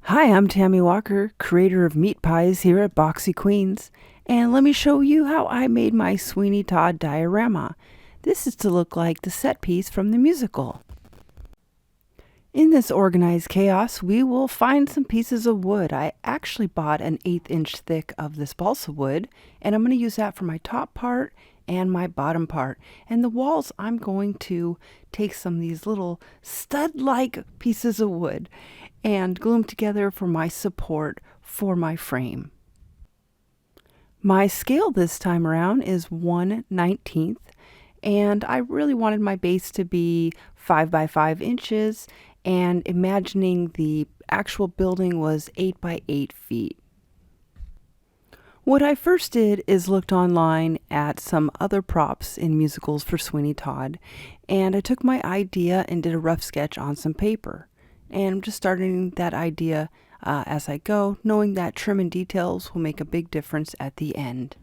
Hi, I'm Tami Walker, creator of meat pies here at Boxy Queens, and let me show you how I made my Sweeney Todd diorama. This is to look like the set piece from the musical. In this organized chaos, we will find some pieces of wood. I actually bought an 1/8 inch thick of this balsa wood, and I'm going to use that for my top part and my bottom part. And the walls, I'm going to take some of these little stud-like pieces of wood and glue them together for my support for my frame. My scale this time around is 1/19, and I really wanted my base to be 5 by 5 inches, and imagining the actual building was 8 by 8 feet. What I first did is looked online at some other props in musicals for Sweeney Todd, and I took my idea and did a rough sketch on some paper. And I'm just starting that idea as I go, knowing that trim and details will make a big difference at the end.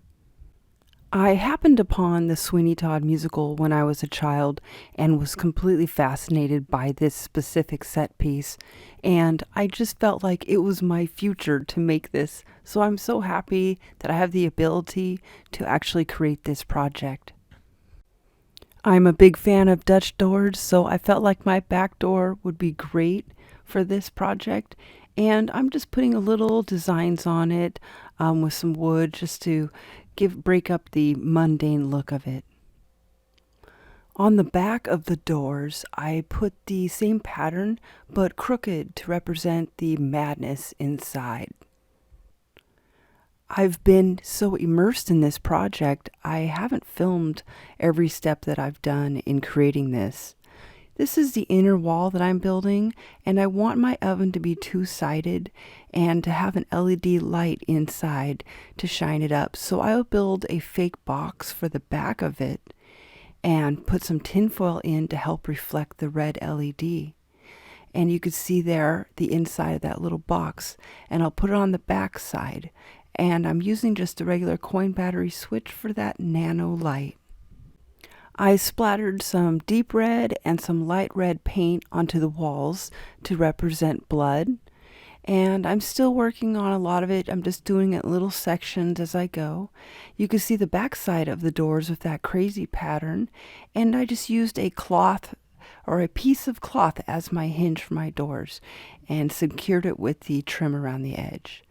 I happened upon the Sweeney Todd musical when I was a child and was completely fascinated by this specific set piece, and I just felt like it was my future to make this, so I'm so happy that I have the ability to actually create this project. I'm a big fan of Dutch doors, so I felt like my back door would be great for this project, and I'm just putting a little designs on it with some wood just to break up the mundane look of it. On the back of the doors, I put the same pattern but crooked to represent the madness inside. I've been so immersed in this project, I haven't filmed every step that I've done in creating this. This is the inner wall that I'm building, and I want my oven to be two-sided and to have an LED light inside to shine it up. So I'll build a fake box for the back of it and put some tinfoil in to help reflect the red LED. And you can see there the inside of that little box, and I'll put it on the back side. And I'm using just a regular coin battery switch for that nano light. I splattered some deep red and some light red paint onto the walls to represent blood. And I'm still working on a lot of it. I'm just doing it in little sections as I go. You can see the back side of the doors with that crazy pattern. And I just used a cloth or a piece of cloth as my hinge for my doors and secured it with the trim around the edge.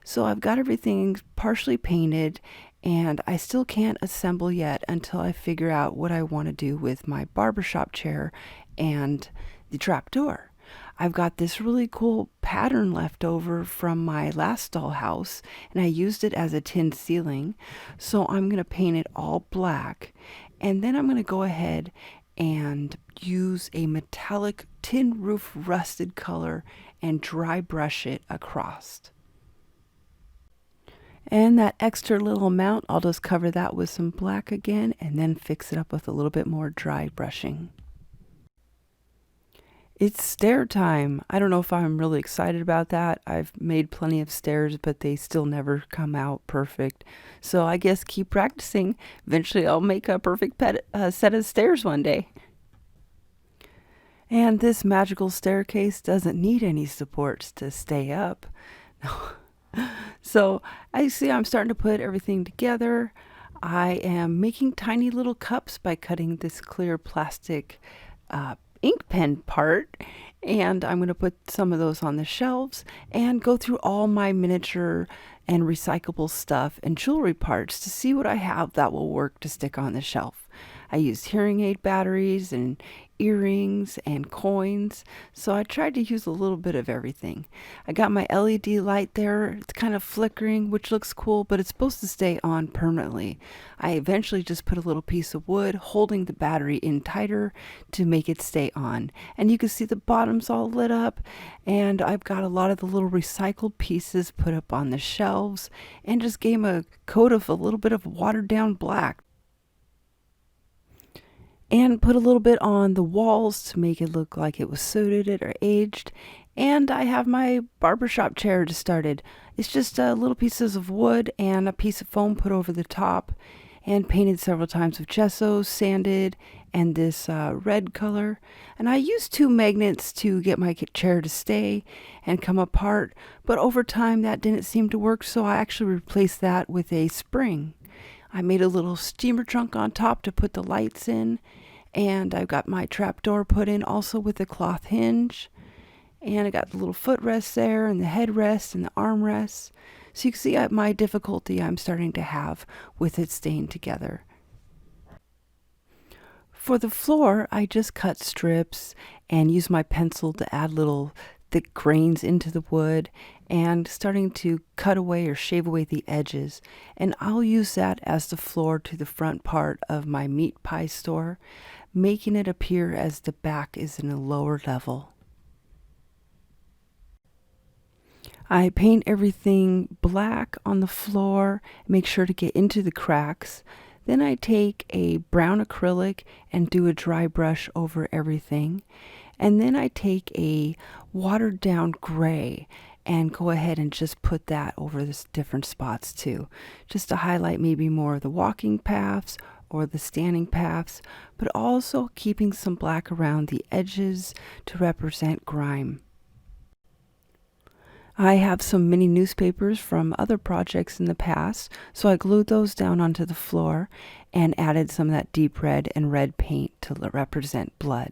So I've got everything partially painted, and I still can't assemble yet until I figure out what I want to do with my barbershop chair and the trap door. I've got this really cool pattern left over from my last dollhouse, and I used it as a tin ceiling. So I'm going to paint it all black, and then I'm going to go ahead and use a metallic tin roof rusted color and dry brush it across. And that extra little amount, I'll just cover that with some black again and then fix it up with a little bit more dry brushing. It's stair time. I don't know if I'm really excited about that. I've made plenty of stairs, but they still never come out perfect. So I guess keep practicing. Eventually I'll make a perfect set of stairs one day. And this magical staircase doesn't need any supports to stay up. So I see I'm starting to put everything together. I am making tiny little cups by cutting this clear plastic ink pen part, and I'm going to put some of those on the shelves and go through all my miniature and recyclable stuff and jewelry parts to see what I have that will work to stick on the shelf. I used hearing aid batteries and earrings and coins, so I tried to use a little bit of everything. I got my LED light there. It's kind of flickering, which looks cool, but it's supposed to stay on permanently. I eventually just put a little piece of wood holding the battery in tighter to make it stay on. And you can see the bottom's all lit up, and I've got a lot of the little recycled pieces put up on the shelves and just gave them a coat of a little bit of watered down black. And put a little bit on the walls to make it look like it was soded or aged. And I have my barbershop chair just started. It's just little pieces of wood and a piece of foam put over the top, and painted several times with gesso, sanded, and this red color. And I used 2 magnets to get my chair to stay and come apart, but over time that didn't seem to work, so I actually replaced that with a spring. I made a little steamer trunk on top to put the lights in, and I've got my trapdoor put in also with a cloth hinge. And I got the little footrest there, and the headrest, and the armrest. So you can see my difficulty I'm starting to have with it staying together. For the floor, I just cut strips and use my pencil to add little thick grains into the wood, and starting to cut away or shave away the edges. And I'll use that as the floor to the front part of my meat pie store, making it appear as the back is in a lower level. I paint everything black on the floor, make sure to get into the cracks. Then I take a brown acrylic and do a dry brush over everything. And then I take a watered down gray and go ahead and just put that over the different spots too, just to highlight maybe more of the walking paths or the standing paths, but also keeping some black around the edges to represent grime. I have some mini newspapers from other projects in the past, so I glued those down onto the floor and added some of that deep red and red paint to represent blood.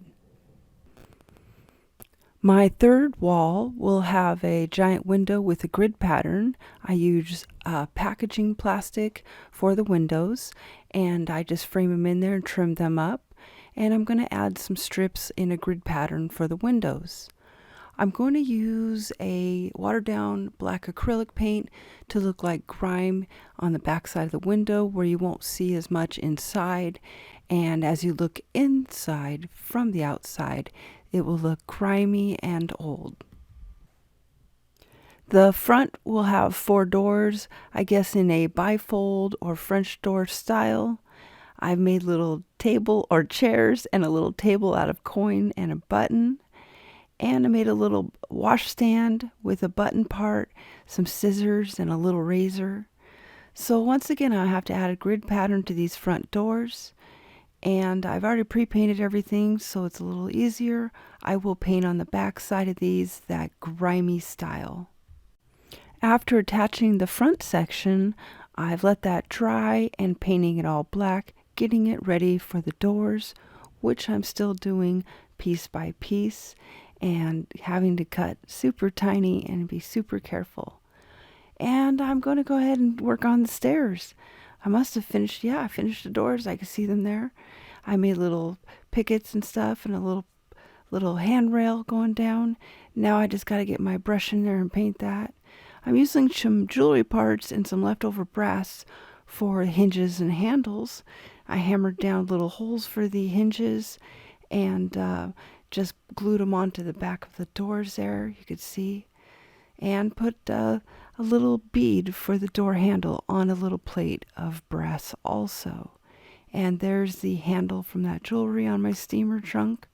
My third wall will have a giant window with a grid pattern. I use packaging plastic for the windows, and I just frame them in there and trim them up. And I'm going to add some strips in a grid pattern for the windows. I'm going to use a watered down black acrylic paint to look like grime on the back side of the window where you won't see as much inside. And as you look inside from the outside, it will look grimy and old. The front will have 4 doors, I guess in a bifold or French door style. I've made little table or chairs and a little table out of coin and a button. And I made a little washstand with a button part, some scissors, and a little razor. So once again, I have to add a grid pattern to these front doors. And I've already pre-painted everything, so it's a little easier. I will paint on the back side of these that grimy style. After attaching the front section, I've let that dry and painting it all black, getting it ready for the doors, which I'm still doing piece by piece, and having to cut super tiny and be super careful. And I'm going to go ahead and work on the stairs. I must have finished, I finished the doors. I could see them there. I made little pickets and stuff and a little handrail going down. Now I just got to get my brush in there and paint that. I'm using some jewelry parts and some leftover brass for hinges and handles. I hammered down little holes for the hinges and just glued them onto the back of the doors there, you could see, and put a little bead for the door handle on a little plate of brass also. And there's the handle from that jewelry on my steamer trunk.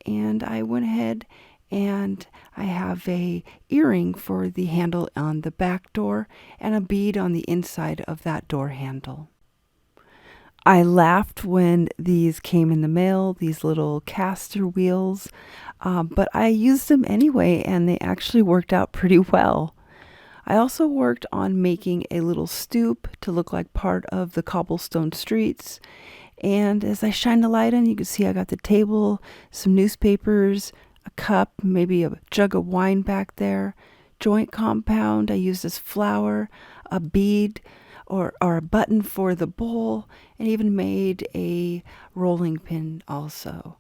And I went ahead and I have a earring for the handle on the back door and a bead on the inside of that door handle. I laughed when these came in the mail, these little caster wheels, but I used them anyway, and they actually worked out pretty well. I also worked on making a little stoop to look like part of the cobblestone streets. And as I shine the light on, you can see I got the table, some newspapers, a cup, maybe a jug of wine back there, joint compound. I used this flower, a bead, or a button for the bowl, and even made a rolling pin also.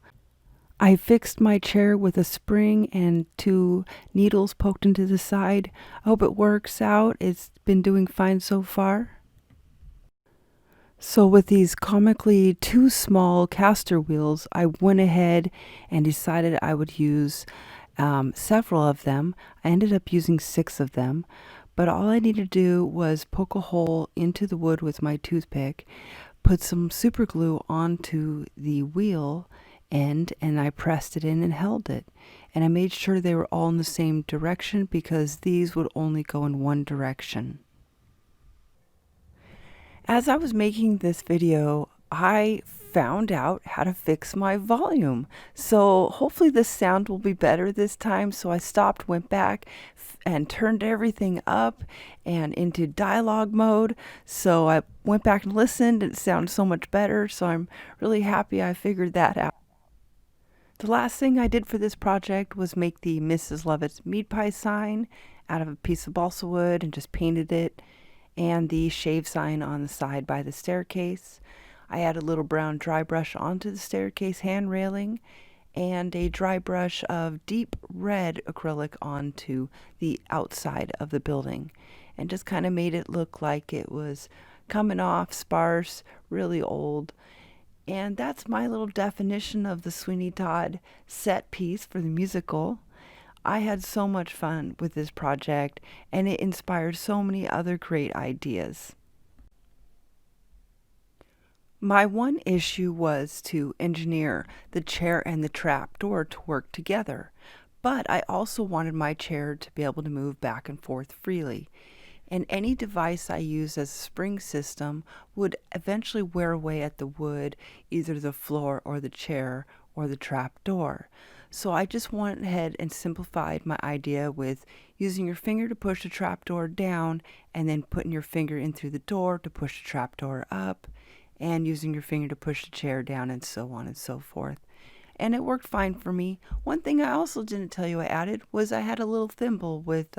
I fixed my chair with a spring and 2 needles poked into the side. I hope it works out. It's been doing fine so far. So with these comically too small caster wheels, I went ahead and decided I would use several of them. I ended up using 6 of them. But all I needed to do was poke a hole into the wood with my toothpick, put some super glue onto the wheel end, and I pressed it in and held it. And I made sure they were all in the same direction because these would only go in one direction. As I was making this video, I found out how to fix my volume. So hopefully the sound will be better this time. So I stopped, went back and turned everything up and into dialogue mode. So I went back and listened and it sounds so much better. So I'm really happy I figured that out. The last thing I did for this project was make the Mrs. Lovitz meat pie sign out of a piece of balsa wood and just painted it, and the shave sign on the side by the staircase. I added a little brown dry brush onto the staircase hand railing and a dry brush of deep red acrylic onto the outside of the building, and just kind of made it look like it was coming off sparse, really old. And that's my little definition of the Sweeney Todd set piece for the musical. I had so much fun with this project, and it inspired so many other great ideas. My one issue was to engineer the chair and the trap door to work together, but I also wanted my chair to be able to move back and forth freely. And any device I use as a spring system would eventually wear away at the wood, either the floor or the chair or the trap door. So I just went ahead and simplified my idea with using your finger to push the trap door down and then putting your finger in through the door to push the trap door up, and using your finger to push the chair down, and so on and so forth. And it worked fine for me. One thing I also didn't tell you I added was I had a little thimble with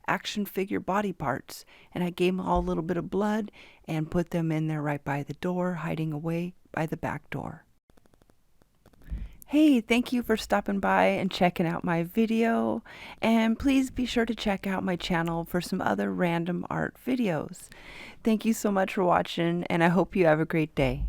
action figure body parts, and I gave them all a little bit of blood and put them in there right by the door, hiding away by the back door. Hey, thank you for stopping by and checking out my video, and please be sure to check out my channel for some other random art videos. Thank you so much for watching, and I hope you have a great day.